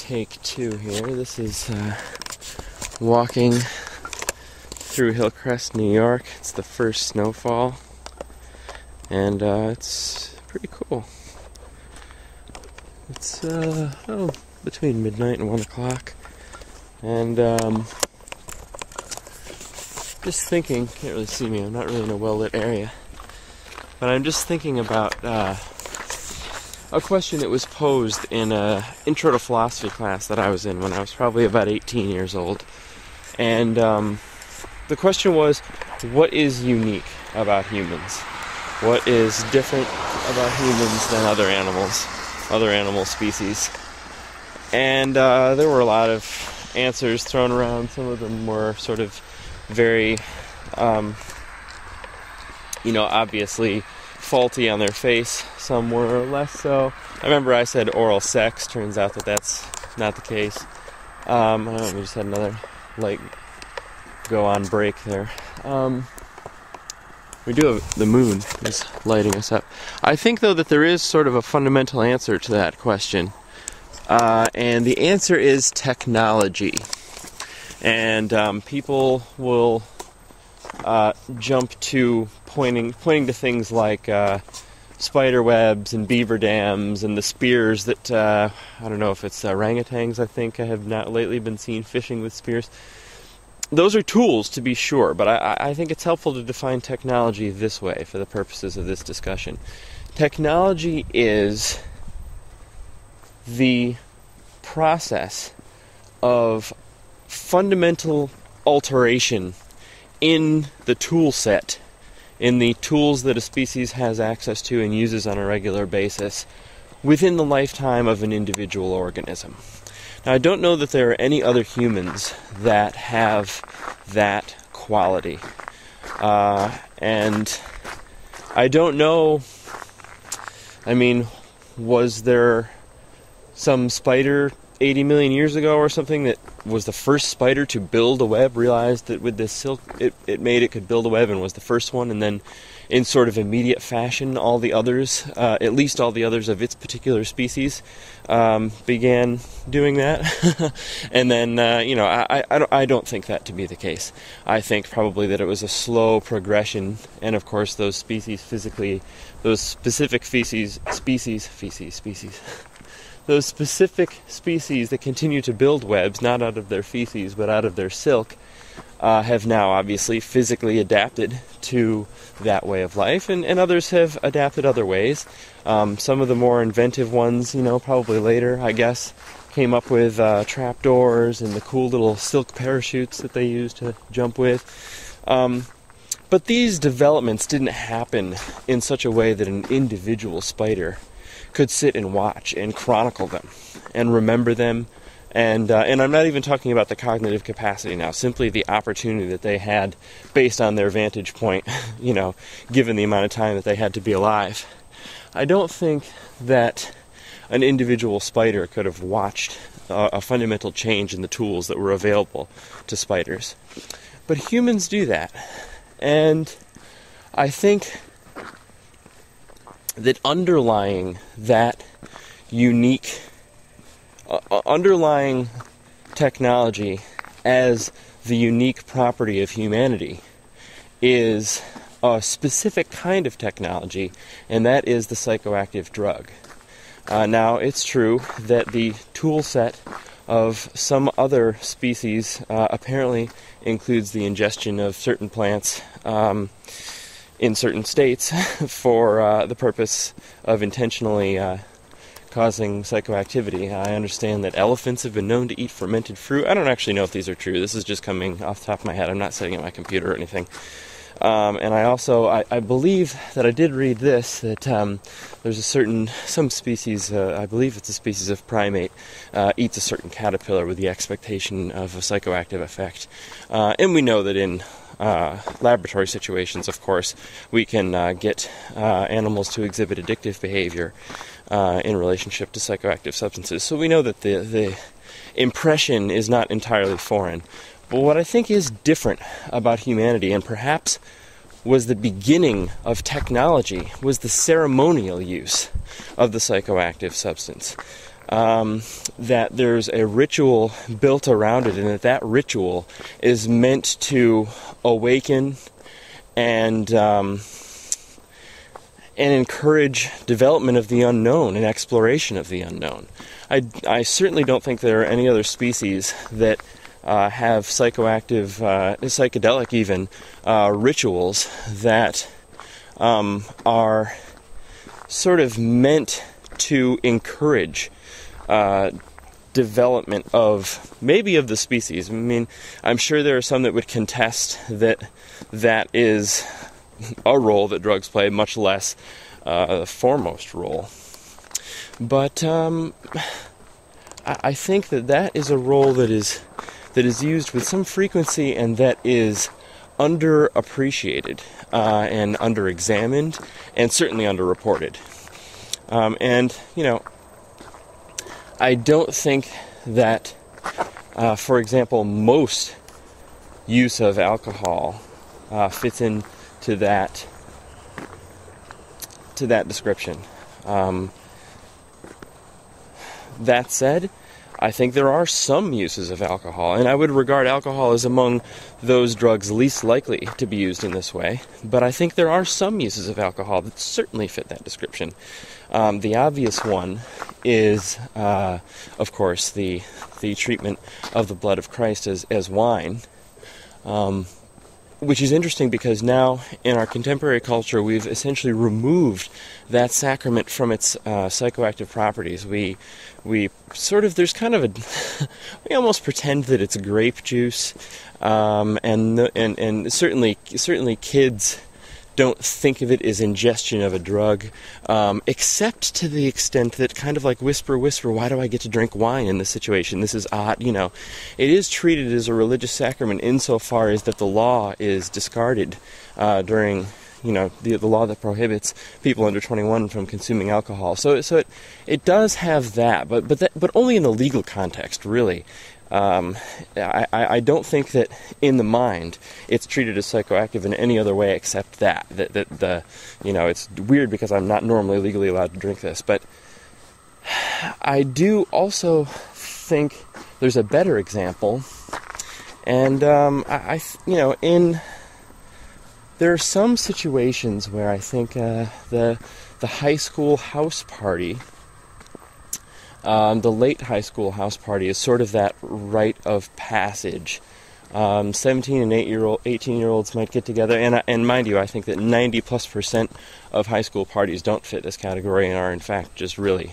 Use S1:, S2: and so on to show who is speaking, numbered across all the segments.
S1: take two here. This is walking through Hillcrest, New York. It's the first snowfall, and it's pretty cool. It's between midnight and 1 o'clock, and just thinking, can't really see me, I'm not really in a well-lit area, but I'm just thinking about a question that was posed in an intro to philosophy class that I was in when I was probably about 18 years old. And the question was, what is unique about humans? What is different about humans than other animal species? And there were a lot of answers thrown around. Some of them were sort of very, obviously faulty on their face. Some were less so. I remember I said oral sex. Turns out that that's not the case. I don't know, we just had another light go on break there. We do have the moon is lighting us up. I think, though, that there is sort of a fundamental answer to that question. And the answer is technology. And people will jump to pointing to things like spider webs and beaver dams and the spears that, I don't know if it's orangutans, I think I have not lately been seen fishing with spears. Those are tools, to be sure, but I think it's helpful to define technology this way for the purposes of this discussion. Technology is the process of fundamental alteration in the tool set, in the tools that a species has access to and uses on a regular basis within the lifetime of an individual organism. Now, I don't know that there are any other humans that have that quality. And I don't know, was there some spider 80 million years ago or something that was the first spider to build a web, realized that with this silk it could build a web and was the first one, and then in sort of immediate fashion all the others, at least all the others of its particular species, began doing that. And then, I don't think that to be the case. I think probably that it was a slow progression, and of course those specific species, those specific species that continue to build webs, not out of their feces, but out of their silk, have now obviously physically adapted to that way of life, and others have adapted other ways. Some of the more inventive ones, probably later, I guess, came up with trapdoors and the cool little silk parachutes that they used to jump with. But these developments didn't happen in such a way that an individual spider could sit and watch and chronicle them and remember them, and I'm not even talking about the cognitive capacity now, simply the opportunity that they had based on their vantage point, given the amount of time that they had to be alive. I don't think that an individual spider could have watched a fundamental change in the tools that were available to spiders. But humans do that, and I think that underlying that unique, underlying technology as the unique property of humanity is a specific kind of technology, and that is the psychoactive drug. Now, it's true that the tool set of some other species apparently includes the ingestion of certain plants in certain states for the purpose of intentionally causing psychoactivity. I understand that elephants have been known to eat fermented fruit. I don't actually know if these are true. This is just coming off the top of my head. I'm not setting up my computer or anything. And I believe that I did read this, that there's some species, I believe it's a species of primate, eats a certain caterpillar with the expectation of a psychoactive effect. And we know that in laboratory situations, of course, we can get animals to exhibit addictive behavior in relationship to psychoactive substances. So we know that the impression is not entirely foreign. But what I think is different about humanity, and perhaps was the beginning of technology, was the ceremonial use of the psychoactive substance. that there's a ritual built around it, and that ritual is meant to awaken and encourage development of the unknown and exploration of the unknown. I certainly don't think there are any other species that have psychoactive, psychedelic even, rituals that are sort of meant to encourage development of maybe of the species. I mean, I'm sure there are some that would contest that is a role that drugs play, much less the foremost role. But I think that is a role that is used with some frequency and that is underappreciated and underexamined and certainly underreported. And, you know, I don't think that, for example, most use of alcohol fits into that description. That said, I think there are some uses of alcohol, and I would regard alcohol as among those drugs least likely to be used in this way, but I think there are some uses of alcohol that certainly fit that description. The obvious one is, of course, the treatment of the blood of Christ as wine, which is interesting because now in our contemporary culture we've essentially removed that sacrament from its psychoactive properties. We sort of, there's kind of a we almost pretend that it's grape juice, and certainly kids don't think of it as ingestion of a drug, except to the extent that kind of like whisper, why do I get to drink wine in this situation? This is odd, you know. It is treated as a religious sacrament insofar as that the law is discarded during, you know, the law that prohibits people under 21 from consuming alcohol. So it does have that, but only in the legal context, really. I don't think that in the mind it's treated as psychoactive in any other way except that the, you know, it's weird because I'm not normally legally allowed to drink this, but I do also think there's a better example, and you know, there are some situations where I think the high school house party, the late high school house party, is sort of that rite of passage. 17 and 18-year-olds might get together, and mind you, I think that 90+% of high school parties don't fit this category and are in fact just really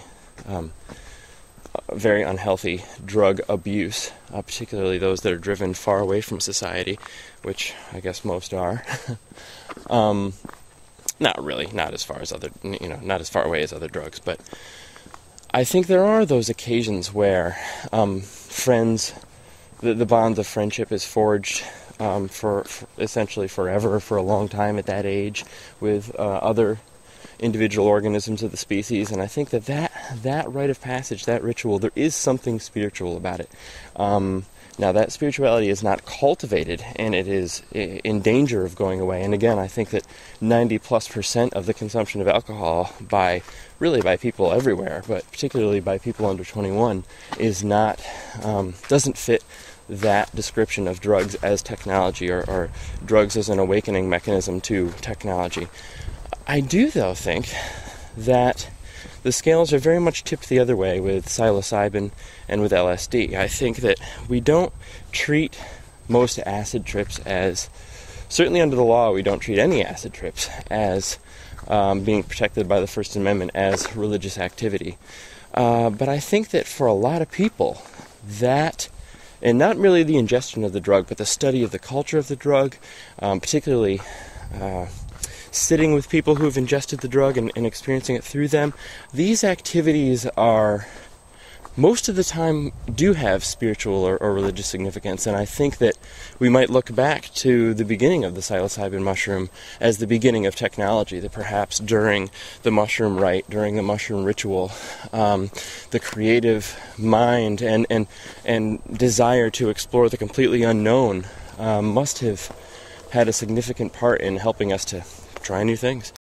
S1: very unhealthy drug abuse, particularly those that are driven far away from society, which I guess most are. Not really, not as far away as other drugs, but I think there are those occasions where friends, the bond of friendship is forged for essentially forever, for a long time at that age, with other individual organisms of the species, and I think that rite of passage, that ritual, there is something spiritual about it. Now, that spirituality is not cultivated, and it is in danger of going away. And again, I think that 90+% of the consumption of alcohol by people everywhere, but particularly by people under 21, is not, doesn't fit that description of drugs as technology, or drugs as an awakening mechanism to technology. I do, though, think that the scales are very much tipped the other way with psilocybin and with LSD. I think that we don't treat most acid trips as, certainly under the law, we don't treat any acid trips as being protected by the First Amendment as religious activity. But I think that for a lot of people, that, and not merely the ingestion of the drug, but the study of the culture of the drug, particularly sitting with people who have ingested the drug and experiencing it through them, these activities are, most of the time, do have spiritual or religious significance, and I think that we might look back to the beginning of the psilocybin mushroom as the beginning of technology, that perhaps during the mushroom rite, during the mushroom ritual, the creative mind and desire to explore the completely unknown must have had a significant part in helping us to try new things.